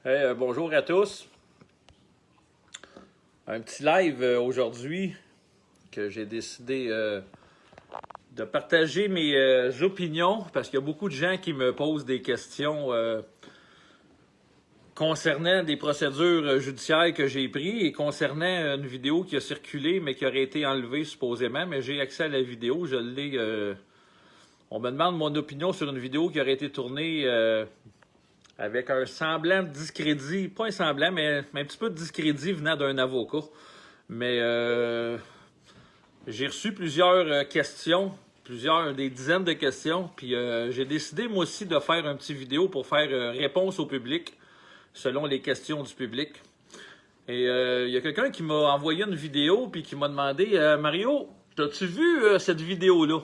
Hey, bonjour à tous. Un petit live aujourd'hui que j'ai décidé de partager mes opinions parce qu'il y a beaucoup de gens qui me posent des questions concernant des procédures judiciaires que j'ai prises et concernant une vidéo qui a circulé mais qui aurait été enlevée supposément, mais j'ai accès à la vidéo, je l'ai. On me demande mon opinion sur une vidéo qui aurait été tournée avec un semblant de discrédit, pas un semblant, mais un petit peu de discrédit venant d'un avocat. Mais j'ai reçu plusieurs questions, des dizaines de questions, puis j'ai décidé moi aussi de faire un petit vidéo pour faire réponse au public, selon les questions du public. Et il y a quelqu'un qui m'a envoyé une vidéo, puis qui m'a demandé Mario, t'as-tu vu cette vidéo-là?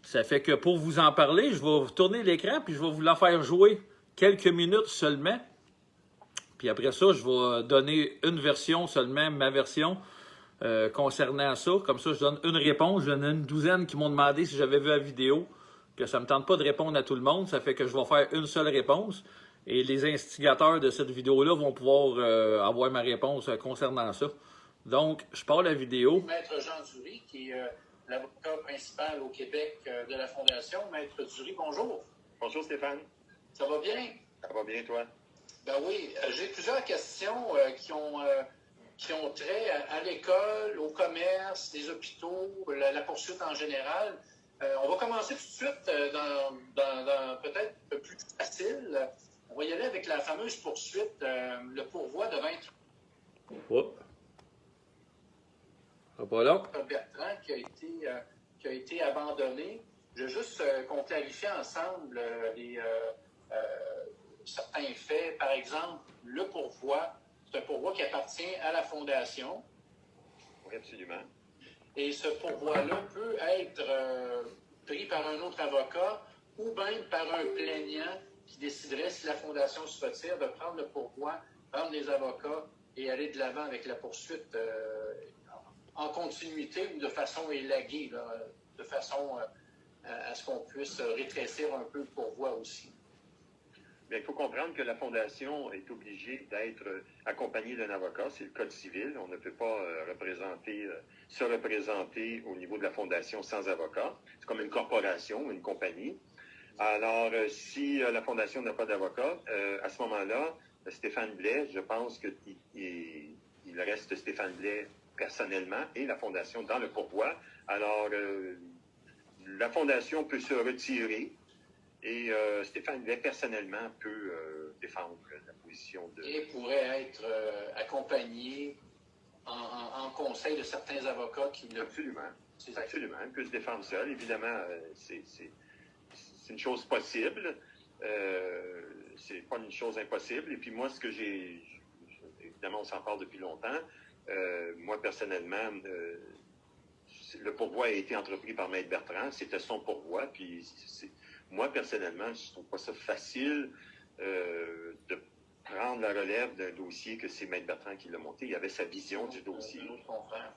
Ça fait que pour vous en parler, je vais tourner l'écran, puis je vais vous la faire jouer quelques minutes seulement. Puis après ça, je vais donner une version seulement, ma version, concernant ça. Comme ça, je donne une réponse. J'en ai une douzaine qui m'ont demandé si j'avais vu la vidéo, que ça ne me tente pas de répondre à tout le monde. Ça fait que je vais faire une seule réponse. Et les instigateurs de cette vidéo-là vont pouvoir avoir ma réponse concernant ça. Donc, je pars la vidéo. Maître Jean Dury, qui est l'avocat principal au Québec de la Fondation. Maître Dury, bonjour. Bonjour Stéphane. Ça va bien? Ça va bien, toi? Ben oui, j'ai plusieurs questions qui ont trait à l'école, au commerce, les hôpitaux, la poursuite en général. On va commencer tout de suite dans peut-être un peu plus facile. On va y aller avec la fameuse poursuite, le pourvoi de 20 Oh. Pas là. Bertrand qui a été abandonné. Je veux juste qu'on clarifie ensemble certains faits. Par exemple, le pourvoi, c'est un pourvoi qui appartient à la Fondation. Oui, absolument. Et ce pourvoi-là peut être pris par un autre avocat ou même par un plaignant qui déciderait, si la Fondation se retire, de prendre le pourvoi, prendre les avocats et aller de l'avant avec la poursuite en continuité ou de façon élaguée, là, de façon à ce qu'on puisse rétrécir un peu le pourvoi aussi. Bien, il faut comprendre que la Fondation est obligée d'être accompagnée d'un avocat. C'est le Code civil. On ne peut pas se représenter au niveau de la Fondation sans avocat. C'est comme une corporation, une compagnie. Alors, si la Fondation n'a pas d'avocat, à ce moment-là, Stéphane Blais, je pense qu'il reste Stéphane Blais personnellement et la Fondation dans le pourvoi. Alors, la Fondation peut se retirer et Stéphane Blais personnellement peut défendre la position de... Et pourrait être accompagné en conseil de certains avocats qui... Absolument. Absolument. Il peut se défendre seul. Évidemment, c'est une chose possible. C'est pas une chose impossible. Et puis moi, ce que évidemment, on s'en parle depuis longtemps. Moi, personnellement, le pourvoi a été entrepris par Maître Bertrand. C'était son pourvoi. Puis moi, personnellement, je trouve pas ça facile de prendre la relève d'un dossier que c'est Maître Bertrand qui l'a monté. Il avait sa vision du dossier. Je comprends.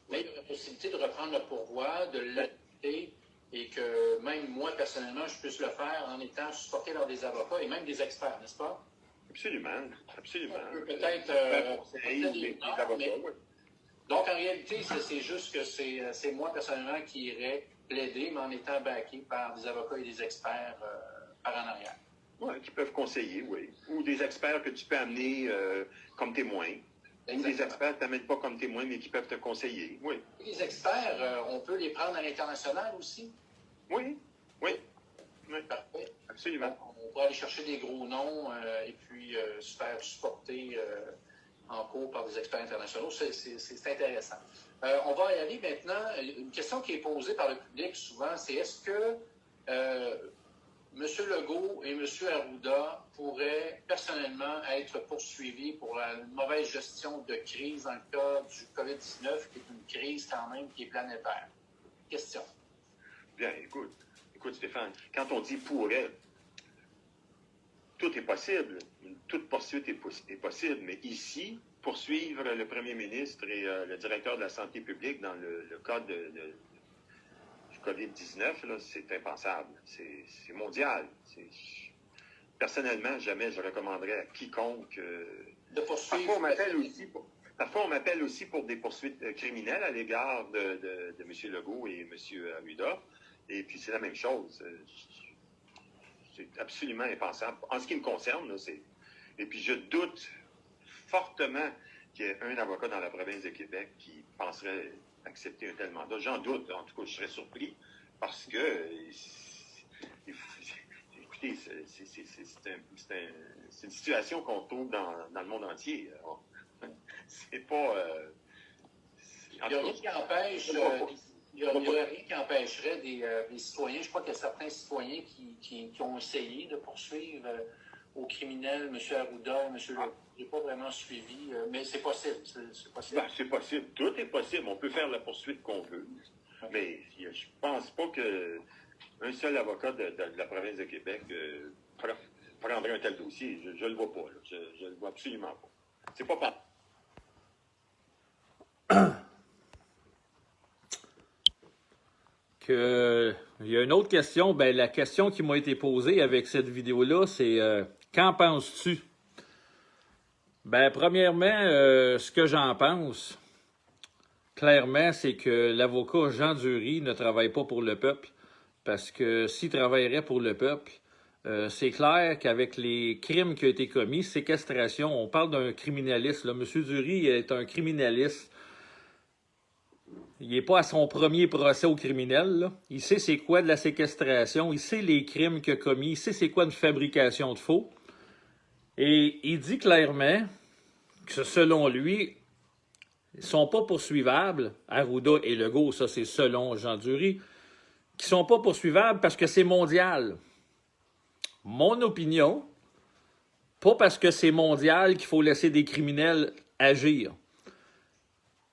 Mais il y a la possibilité de reprendre le pourvoi, de l'adapter et que même moi, personnellement, je puisse le faire en étant supporté par des avocats et même des experts, n'est-ce pas? Absolument. Absolument. On peut peut-être... Donc, en réalité, c'est juste que c'est moi, personnellement, qui irais plaider, mais en étant backé par des avocats et des experts par en arrière. Oui, qui peuvent conseiller, oui. Ou des experts que tu peux amener comme témoins. Exactement. Ou des experts que tu n'amènes pas comme témoins, mais qui peuvent te conseiller, oui. Les experts, on peut les prendre à l'international aussi? Oui, oui. Oui. Parfait. Absolument. Donc, on pourrait aller chercher des gros noms et puis se faire supporter en cours par des experts internationaux. C'est intéressant. On va y aller maintenant. Une question qui est posée par le public souvent, c'est est-ce que M. Legault et M. Arruda pourraient personnellement être poursuivis pour une mauvaise gestion de crise dans le cas du COVID-19, qui est une crise quand même qui est planétaire? Question. Bien, écoute Stéphane, quand on dit pourrait, tout est possible. Toute poursuite est possible. Mais ici, poursuivre le premier ministre et le directeur de la santé publique dans le cas du COVID-19, là, c'est impensable. C'est mondial. personnellement, jamais je recommanderais à quiconque... de poursuivre. Parfois, on m'appelle aussi pour des poursuites criminelles à l'égard de M. Legault et M. Arruda. Et puis, c'est la même chose. C'est absolument impensable. En ce qui me concerne, là, c'est... Et puis, je doute fortement qu'il y ait un avocat dans la province de Québec qui penserait accepter un tel mandat. J'en doute. En tout cas, je serais surpris parce que... Écoutez, c'est une situation qu'on trouve dans le monde entier. Alors, c'est pas... il n'y a rien qui empêche... Il n'y a rien qui empêcherait des citoyens, je crois qu'il y a certains citoyens qui ont essayé de poursuivre aux criminels, M. Arruda, M. Legault. Je n'ai pas vraiment suivi, mais c'est possible. C'est possible. Ben, c'est possible. Tout est possible. On peut faire la poursuite qu'on veut. Mais je pense pas qu'un seul avocat de la province de Québec prendrait un tel dossier. Je ne le vois pas. Là. Je ne le vois absolument pas. C'est pas pas. Il y a une autre question. Ben, la question qui m'a été posée avec cette vidéo-là, c'est qu'en penses-tu? Ben, premièrement, ce que j'en pense, clairement, c'est que l'avocat Jean Dury ne travaille pas pour le peuple. Parce que s'il travaillerait pour le peuple, c'est clair qu'avec les crimes qui ont été commis, séquestration, on parle d'un criminaliste. Là. M. Dury est un criminaliste. Il n'est pas à son premier procès au criminel. Là. Il sait c'est quoi de la séquestration, il sait les crimes qu'il a commis, il sait c'est quoi une fabrication de faux. Et il dit clairement que selon lui, ils ne sont pas poursuivables, Arruda et Legault, ça c'est selon Jean Dury, qui ne sont pas poursuivables parce que c'est mondial. Mon opinion, pas parce que c'est mondial qu'il faut laisser des criminels agir.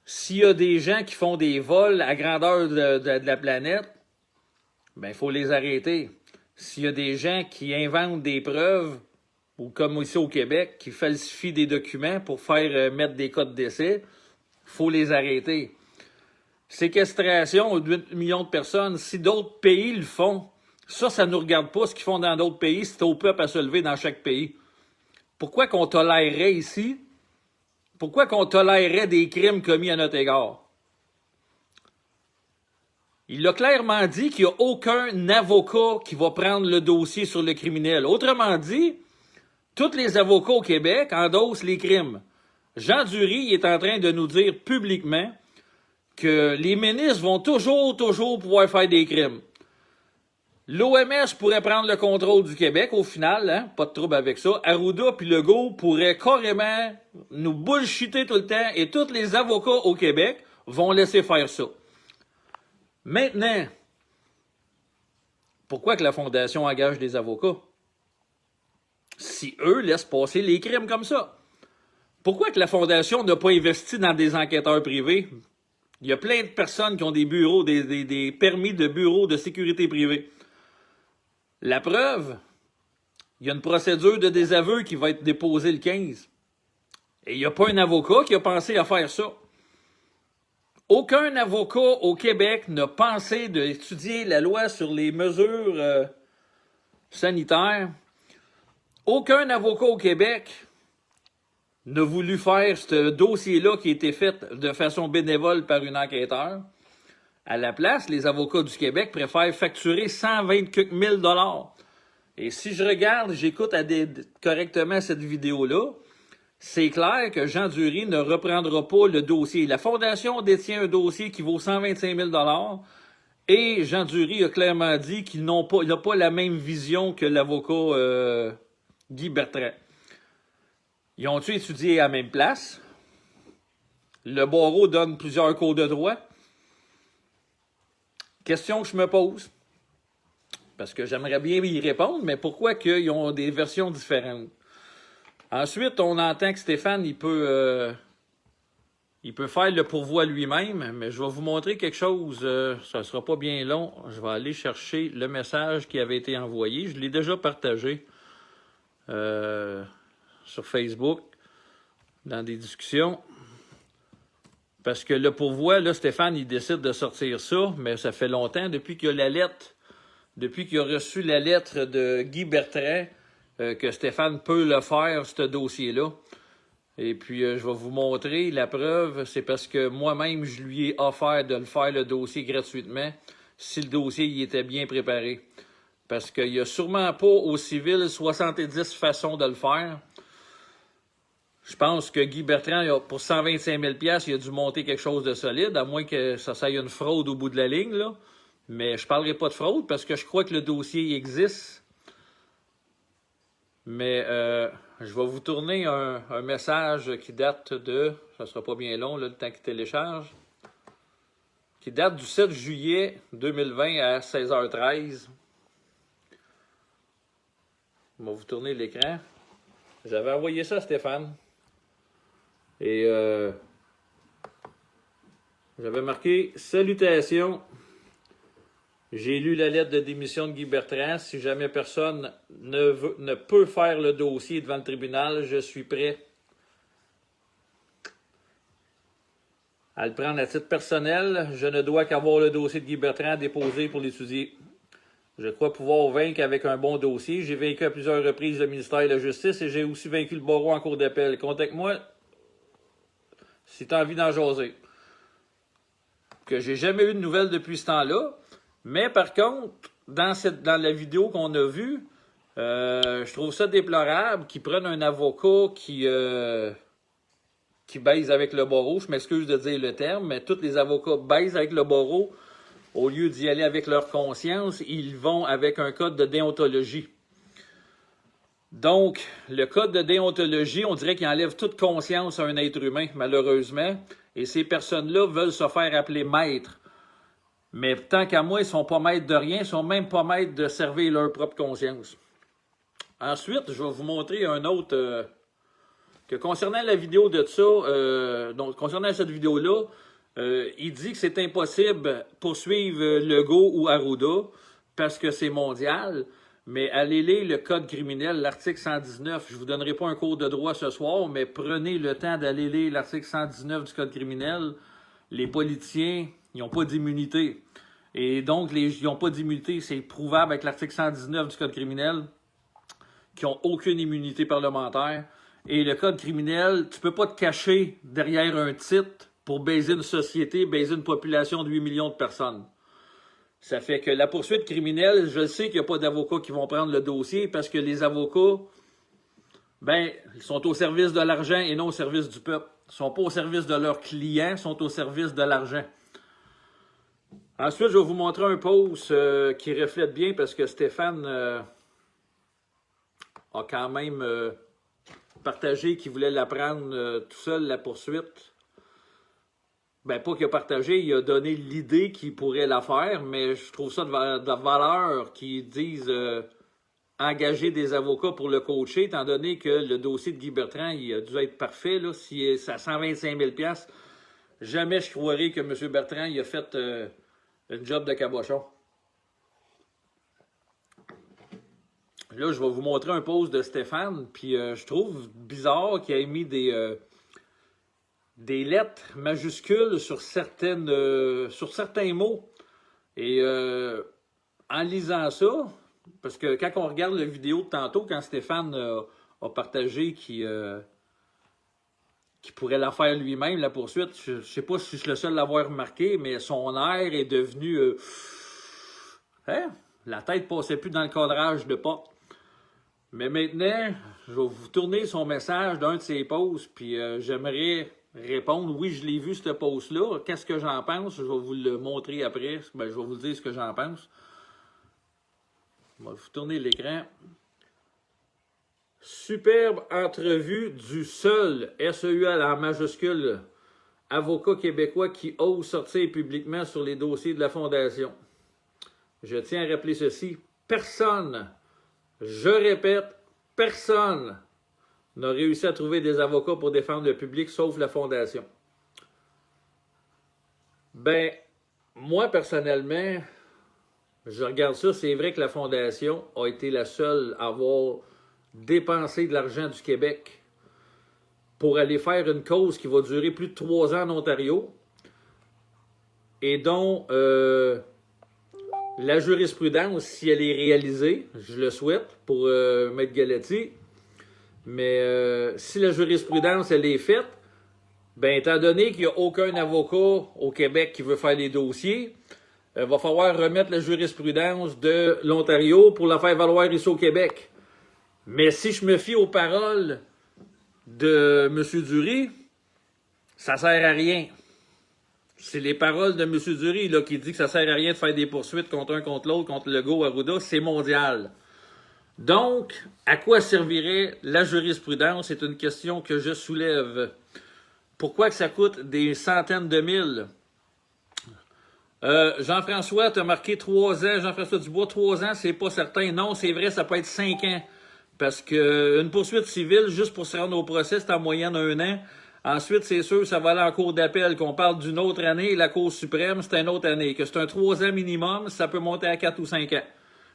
S'il y a des gens qui font des vols à grandeur de la planète, ben il faut les arrêter. S'il y a des gens qui inventent des preuves, ou comme ici au Québec, qui falsifient des documents pour faire mettre des codes d'essai, il faut les arrêter. Séquestration de 8 millions de personnes, si d'autres pays le font, ça ne nous regarde pas ce qu'ils font dans d'autres pays, c'est au peuple à se lever dans chaque pays. Pourquoi qu'on tolérerait ici? Pourquoi qu'on tolérerait des crimes commis à notre égard? Il a clairement dit qu'il n'y a aucun avocat qui va prendre le dossier sur le criminel. Autrement dit, tous les avocats au Québec endossent les crimes. Jean Dury est en train de nous dire publiquement que les ministres vont toujours pouvoir faire des crimes. L'OMS pourrait prendre le contrôle du Québec, au final, hein? Pas de trouble avec ça. Arruda puis Legault pourraient carrément nous bullshiter tout le temps et tous les avocats au Québec vont laisser faire ça. Maintenant, pourquoi que la Fondation engage des avocats? Si eux laissent passer les crimes comme ça. Pourquoi que la Fondation n'a pas investi dans des enquêteurs privés? Il y a plein de personnes qui ont des bureaux, des permis de bureaux de sécurité privée. La preuve, il y a une procédure de désaveu qui va être déposée le 15. Et il n'y a pas un avocat qui a pensé à faire ça. Aucun avocat au Québec n'a pensé d'étudier la loi sur les mesures sanitaires. Aucun avocat au Québec n'a voulu faire ce dossier-là qui a été fait de façon bénévole par une enquêteur. À la place, les avocats du Québec préfèrent facturer 124 000 $. Et si je regarde, j'écoute correctement cette vidéo-là, c'est clair que Jean Dury ne reprendra pas le dossier. La Fondation détient un dossier qui vaut 125 000 $ et Jean Dury a clairement dit qu'il n'a pas la même vision que l'avocat Guy Bertrand. Ils ont-tu étudié à la même place? Le barreau donne plusieurs cours de droit. Question que je me pose, parce que j'aimerais bien y répondre, mais pourquoi qu'ils ont des versions différentes? Ensuite, on entend que Stéphane, il peut faire le pourvoi lui-même, mais je vais vous montrer quelque chose, ça ne sera pas bien long. Je vais aller chercher le message qui avait été envoyé. Je l'ai déjà partagé sur Facebook, dans des discussions. Parce que le pourvoi, là, Stéphane, il décide de sortir ça, mais ça fait longtemps, depuis qu'il a reçu la lettre de Guy Bertrand, que Stéphane peut le faire, ce dossier-là. Et puis, je vais vous montrer la preuve. C'est parce que moi-même, je lui ai offert de le faire, le dossier, gratuitement, si le dossier il était bien préparé. Parce qu'il n'y a sûrement pas au civil 70 façons de le faire. Je pense que Guy Bertrand, pour 125 000 $, il a dû monter quelque chose de solide, à moins que ça aille une fraude au bout de la ligne, là. Mais je ne parlerai pas de fraude parce que je crois que le dossier existe. Mais je vais vous tourner un message qui date de... Ça ne sera pas bien long, là, le temps qu'il télécharge. Qui date du 7 juillet 2020 à 16h13. On va vous tourner l'écran. J'avais envoyé ça à Stéphane. Et j'avais marqué « Salutations, j'ai lu la lettre de démission de Guy Bertrand. Si jamais personne ne peut faire le dossier devant le tribunal, je suis prêt à le prendre à titre personnel. Je ne dois qu'avoir le dossier de Guy Bertrand déposé pour l'étudier. Je crois pouvoir vaincre avec un bon dossier. J'ai vaincu à plusieurs reprises le ministère de la Justice et j'ai aussi vaincu le barreau en cour d'appel. Contacte-moi si tu as envie d'en jaser. » Que j'ai jamais eu de nouvelles depuis ce temps-là. Mais par contre, dans la vidéo qu'on a vue, je trouve ça déplorable qu'ils prennent un avocat qui baise avec le barreau. Je m'excuse de dire le terme, mais tous les avocats baisent avec le barreau. Au lieu d'y aller avec leur conscience, ils vont avec un code de déontologie. Donc, le code de déontologie, on dirait qu'il enlève toute conscience à un être humain, malheureusement. Et ces personnes-là veulent se faire appeler maîtres. Mais tant qu'à moi, ils ne sont pas maîtres de rien, ils ne sont même pas maîtres de servir leur propre conscience. Ensuite, je vais vous montrer un autre... que concernant la vidéo de ça, donc concernant cette vidéo-là, il dit que c'est impossible de poursuivre Legault ou Arruda parce que c'est mondial. Mais allez lire le code criminel, l'article 119. Je ne vous donnerai pas un cours de droit ce soir, mais prenez le temps d'aller lire l'article 119 du code criminel. Les politiciens, ils n'ont pas d'immunité. Et donc, ils n'ont pas d'immunité, c'est prouvable avec l'article 119 du code criminel, qui n'ont aucune immunité parlementaire. Et le code criminel, tu ne peux pas te cacher derrière un titre pour baiser une société, baiser une population de 8 millions de personnes. Ça fait que la poursuite criminelle, je sais qu'il n'y a pas d'avocats qui vont prendre le dossier parce que les avocats, ben, ils sont au service de l'argent et non au service du peuple. Ils ne sont pas au service de leurs clients, ils sont au service de l'argent. Ensuite, je vais vous montrer un post qui reflète bien parce que Stéphane a quand même partagé qu'il voulait la prendre tout seul, la poursuite. Ben, pas qu'il a partagé, il a donné l'idée qu'il pourrait la faire, mais je trouve ça de valeur qu'ils disent engager des avocats pour le coacher, étant donné que le dossier de Guy Bertrand, il a dû être parfait, là, si c'est à 125 000 $. Jamais je croirais que M. Bertrand il a fait une job de cabochon. Là, je vais vous montrer un post de Stéphane, puis je trouve bizarre qu'il ait mis des lettres majuscules sur certains mots. Et en lisant ça, parce que quand on regarde la vidéo de tantôt, quand Stéphane a partagé qu'il pourrait la faire lui-même, la poursuite, je ne sais pas si je suis le seul à l'avoir remarqué, mais son air est devenu... la tête ne passait plus dans le cadrage de porte. Mais maintenant, je vais vous tourner son message d'un de ses posts, puis j'aimerais répondre. Oui, je l'ai vu, ce post-là. Qu'est-ce que j'en pense? Je vais vous le montrer après. Ben, je vais vous dire ce que j'en pense. Je vais vous tourner l'écran. Superbe entrevue du seul, SEUL en majuscule, avocat québécois qui ose sortir publiquement sur les dossiers de la Fondation. Je tiens à rappeler ceci. Personne, je répète, personne n'a réussi à trouver des avocats pour défendre le public, sauf la Fondation. Ben, moi, personnellement, je regarde ça, c'est vrai que la Fondation a été la seule à avoir dépensé de l'argent du Québec pour aller faire une cause qui va durer plus de 3 ans en Ontario et dont la jurisprudence, si elle est réalisée, je le souhaite pour Maître Galetti, mais si la jurisprudence, elle est faite, ben étant donné qu'il n'y a aucun avocat au Québec qui veut faire les dossiers, va falloir remettre la jurisprudence de l'Ontario pour la faire valoir ici au Québec. Mais si je me fie aux paroles de M. Dury, ça sert à rien. C'est les paroles de M. Dury là, qui dit que ça sert à rien de faire des poursuites contre un, contre l'autre, contre Legault, Arruda, c'est mondial. Donc, à quoi servirait la jurisprudence? C'est une question que je soulève. Pourquoi que ça coûte des centaines de mille? Jean-François, tu as marqué 3 ans. Jean-François Dubois, 3 ans, c'est pas certain. Non, c'est vrai, ça peut être 5 ans. Parce qu'une poursuite civile, juste pour se rendre au procès, c'est en moyenne 1 an. Ensuite, c'est sûr, ça va aller en cour d'appel, qu'on parle d'une autre année, et la Cour suprême, c'est une autre année. Que c'est un 3 ans minimum, ça peut monter à 4 ou 5 ans.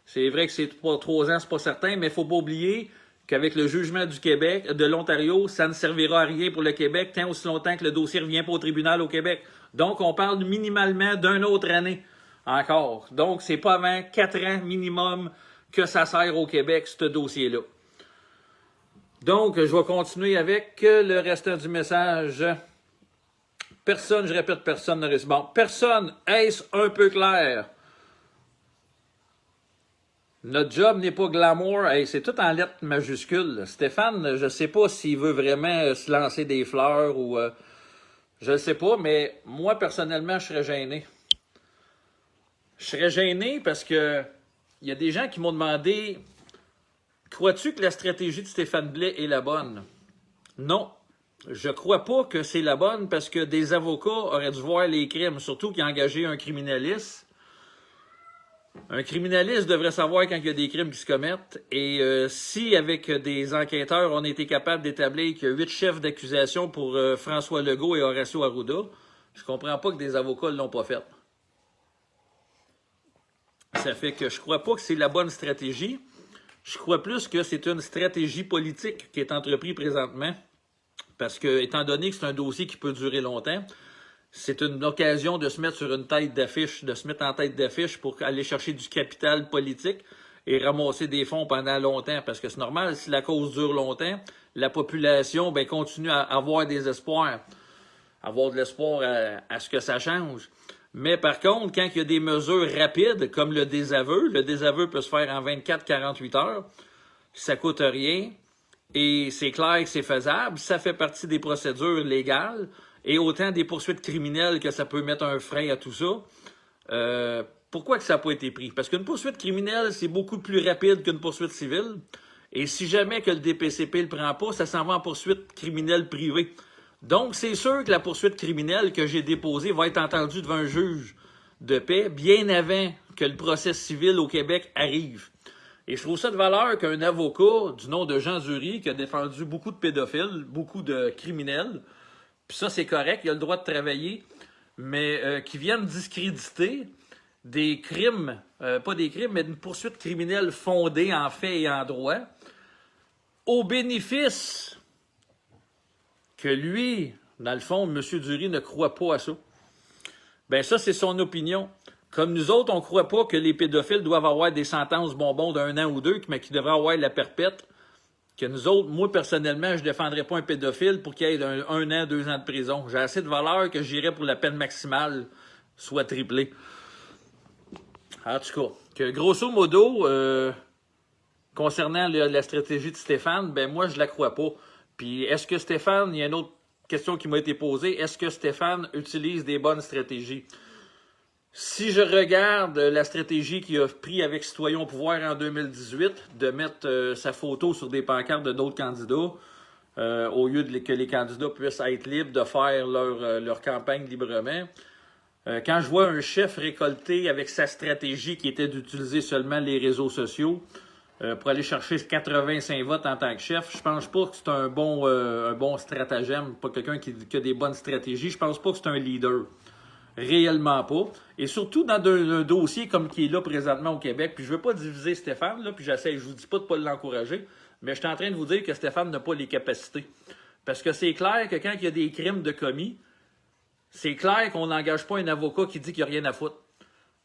C'est vrai que c'est pas 3 ans, c'est pas certain, mais il faut pas oublier qu'avec le jugement du Québec, de l'Ontario, ça ne servira à rien pour le Québec tant aussi longtemps que le dossier ne revient pas au tribunal au Québec. Donc, on parle minimalement d'une autre année encore. Donc, c'est pas avant 4 ans minimum que ça sert au Québec, ce dossier-là. Donc, je vais continuer avec le restant du message. Personne, je répète, personne ne reste. Bon, personne, est-ce un peu clair? Notre job n'est pas glamour. Hey, c'est tout en lettres majuscules. Stéphane, je ne sais pas s'il veut vraiment se lancer des fleurs ou... je ne sais pas, mais moi, personnellement, je serais gêné. Je serais gêné parce que il y a des gens qui m'ont demandé « Crois-tu que la stratégie de Stéphane Blais est la bonne? » Non. Je crois pas que c'est la bonne parce que des avocats auraient dû voir les crimes, surtout qu'il a engagé un criminaliste. Un criminaliste devrait savoir quand il y a des crimes qui se commettent. Et si, avec des enquêteurs, on a été capable d'établir qu'il y a 8 chefs d'accusation pour François Legault et Horacio Arruda, je comprends pas que des avocats ne l'ont pas fait. Ça fait que je crois pas que c'est la bonne stratégie. Je crois plus que c'est une stratégie politique qui est entreprise présentement. Parce que, étant donné que c'est un dossier qui peut durer longtemps, c'est une occasion de se mettre sur une tête d'affiche, de se mettre en tête d'affiche pour aller chercher du capital politique et ramasser des fonds pendant longtemps. Parce que c'est normal, si la cause dure longtemps, la population continue à avoir des espoirs, avoir de l'espoir à ce que ça change. Mais par contre, quand il y a des mesures rapides, comme le désaveu peut se faire en 24-48 heures, ça coûte rien, et c'est clair que c'est faisable, ça fait partie des procédures légales, et autant des poursuites criminelles que ça peut mettre un frein à tout ça. Pourquoi que ça n'a pas été pris? Parce qu'une poursuite criminelle, c'est beaucoup plus rapide qu'une poursuite civile, et si jamais que le DPCP ne le prend pas, ça s'en va en poursuite criminelle privée. Donc, c'est sûr que la poursuite criminelle que j'ai déposée va être entendue devant un juge de paix bien avant que le procès civil au Québec arrive. Et je trouve ça de valeur qu'un avocat du nom de Jean Dury, qui a défendu beaucoup de pédophiles, beaucoup de criminels, puis ça, c'est correct, il a le droit de travailler, mais qui vienne discréditer des crimes, pas des crimes, mais une poursuite criminelle fondée en fait et en droit, au bénéfice que lui, dans le fond, M. Dury ne croit pas à ça. Ben ça, c'est son opinion. Comme nous autres, on ne croit pas que les pédophiles doivent avoir des sentences bonbons d'1 an ou 2, mais qu'ils devraient avoir la perpète. Que nous autres, moi, personnellement, je ne défendrais pas un pédophile pour qu'il ait 1 an, 2 ans de prison. J'ai assez de valeur que j'irais pour la peine maximale soit triplée. En tout cas, que grosso modo, concernant la stratégie de Stéphane, ben moi, je la crois pas. Puis, est-ce que Stéphane, il y a une autre question qui m'a été posée, est-ce que Stéphane utilise des bonnes stratégies? Si je regarde la stratégie qu'il a prise avec Citoyens au pouvoir en 2018, de mettre sa photo sur des pancartes de d'autres candidats, au lieu que les candidats puissent être libres de faire leur campagne librement, quand je vois un chef récolté avec sa stratégie qui était d'utiliser seulement les réseaux sociaux, pour aller chercher 85 votes en tant que chef, je pense pas que c'est un bon stratagème, pas quelqu'un qui a des bonnes stratégies. Je pense pas que c'est un leader. Réellement pas. Et surtout dans un dossier comme qui est là présentement au Québec, puis je veux pas diviser Stéphane, là, puis je vous dis pas de pas l'encourager, mais je suis en train de vous dire que Stéphane n'a pas les capacités. Parce que c'est clair que quand il y a des crimes de commis, c'est clair qu'on n'engage pas un avocat qui dit qu'il n'y a rien à foutre.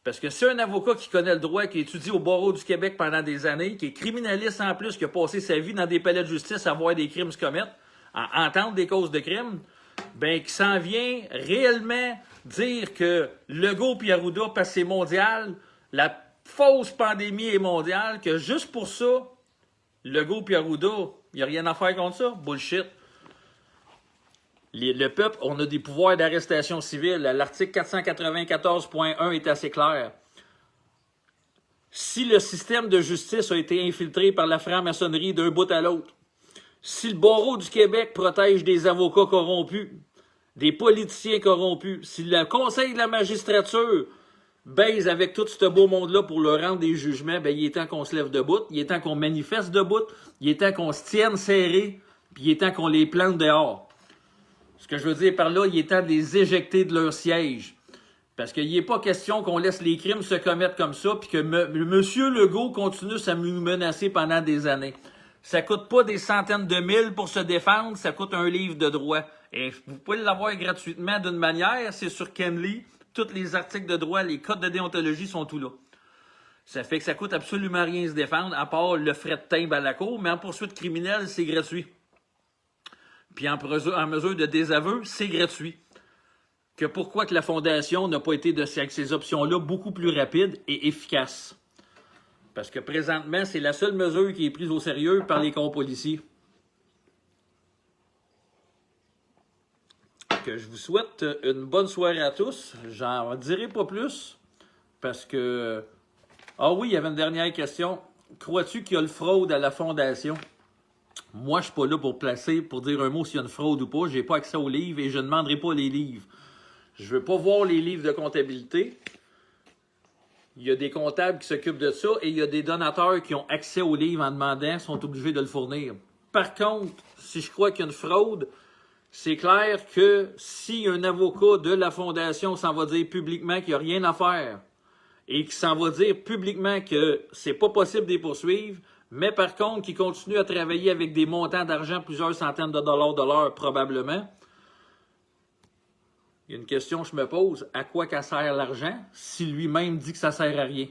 Parce que c'est un avocat qui connaît le droit, qui étudie au barreau du Québec pendant des années, qui est criminaliste en plus, qui a passé sa vie dans des palais de justice à voir des crimes se commettre, à entendre des causes de crimes, ben qui s'en vient réellement dire que Legault et Arruda, parce que c'est mondial, la fausse pandémie est mondiale, que juste pour ça, Legault et Arruda, il n'y a rien à faire contre ça. Bullshit. Le peuple, on a des pouvoirs d'arrestation civile. L'article 494.1 est assez clair. Si le système de justice a été infiltré par la franc-maçonnerie d'un bout à l'autre, si le barreau du Québec protège des avocats corrompus, des politiciens corrompus, si le Conseil de la magistrature baise avec tout ce beau monde-là pour leur rendre des jugements, ben, il est temps qu'on se lève debout, il est temps qu'on manifeste debout, il est temps qu'on se tienne serré, puis il est temps qu'on les plante dehors. Ce que je veux dire par là, il est temps de les éjecter de leur siège. Parce qu'il n'est pas question qu'on laisse les crimes se commettre comme ça, puis que M. Legault continue à nous menacer pendant des années. Ça coûte pas des centaines de mille pour se défendre, ça coûte un livre de droit. Et vous pouvez l'avoir gratuitement d'une manière, c'est sur Kenly. Tous les articles de droit, les codes de déontologie sont tout là. Ça fait que ça coûte absolument rien se défendre, à part le frais de timbre à la cour, mais en poursuite criminelle, c'est gratuit. Puis en mesure de désaveu, c'est gratuit. Que pourquoi que la Fondation n'a pas été avec ces options-là beaucoup plus rapides et efficaces? Parce que présentement, c'est la seule mesure qui est prise au sérieux par les corps policiers. Que je vous souhaite une bonne soirée à tous. J'en dirai pas plus. Parce que... Ah oui, il y avait une dernière question. Crois-tu qu'il y a le fraude à la Fondation? Moi, je suis pas là pour dire un mot s'il y a une fraude ou pas. J'ai pas accès aux livres et je ne demanderai pas les livres. Je veux pas voir les livres de comptabilité. Il y a des comptables qui s'occupent de ça et il y a des donateurs qui ont accès aux livres en demandant, sont obligés de le fournir. Par contre, si je crois qu'il y a une fraude, c'est clair que si un avocat de la Fondation s'en va dire publiquement qu'il n'y a rien à faire et qu'il s'en va dire publiquement que c'est pas possible de les poursuivre, mais par contre qu'il continue à travailler avec des montants d'argent, plusieurs centaines de dollars de l'heure probablement, il y a une question que je me pose, à quoi qu'elle sert l'argent si lui-même dit que ça sert à rien?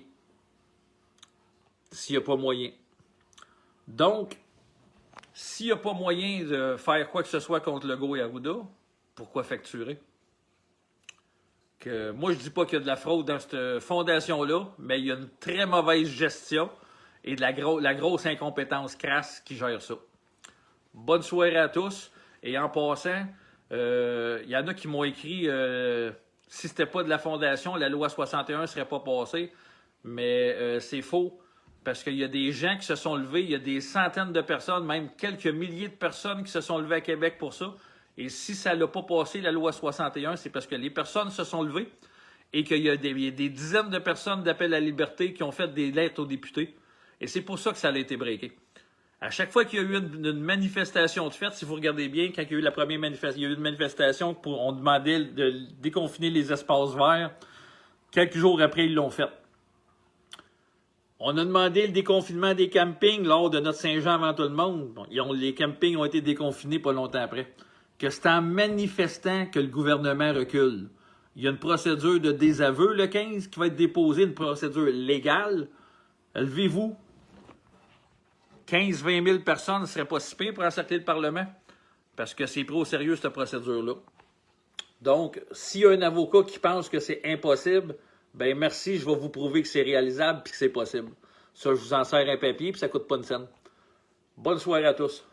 S'il n'y a pas moyen. Donc, s'il n'y a pas moyen de faire quoi que ce soit contre Legault et Arruda, pourquoi facturer? Moi, je ne dis pas qu'il y a de la fraude dans cette fondation-là, mais il y a une très mauvaise gestion et de la grosse incompétence crasse qui gère ça. Bonne soirée à tous. Et en passant, il y en a qui m'ont écrit si c'était pas de la Fondation, la loi 61 ne serait pas passée. Mais c'est faux. Parce qu'il y a des gens qui se sont levés, il y a des centaines de personnes, même quelques milliers de personnes qui se sont levées à Québec pour ça. Et si ça n'a pas passé, la loi 61, c'est parce que les personnes se sont levées et qu'il y a des dizaines de personnes d'appel à la liberté qui ont fait des lettres aux députés. Et c'est pour ça que ça a été breaké. À chaque fois qu'il y a eu une manifestation de fait, si vous regardez bien, quand il y a eu la première manifestation, il y a eu une manifestation où on demandait de déconfiner les espaces verts. Quelques jours après, ils l'ont fait. On a demandé le déconfinement des campings lors de notre Saint-Jean avant tout le monde. Bon, les campings ont été déconfinés pas longtemps après. Que c'est en manifestant que le gouvernement recule. Il y a une procédure de désaveu le 15 qui va être déposée, une procédure légale. Levez-vous. 15-20 000 personnes ne seraient pas si pires pour encercler le Parlement. Parce que c'est pris au sérieux, cette procédure-là. Donc, s'il y a un avocat qui pense que c'est impossible, ben merci, je vais vous prouver que c'est réalisable et que c'est possible. Ça, je vous en sers un papier puis ça ne coûte pas une scène. Bonne soirée à tous.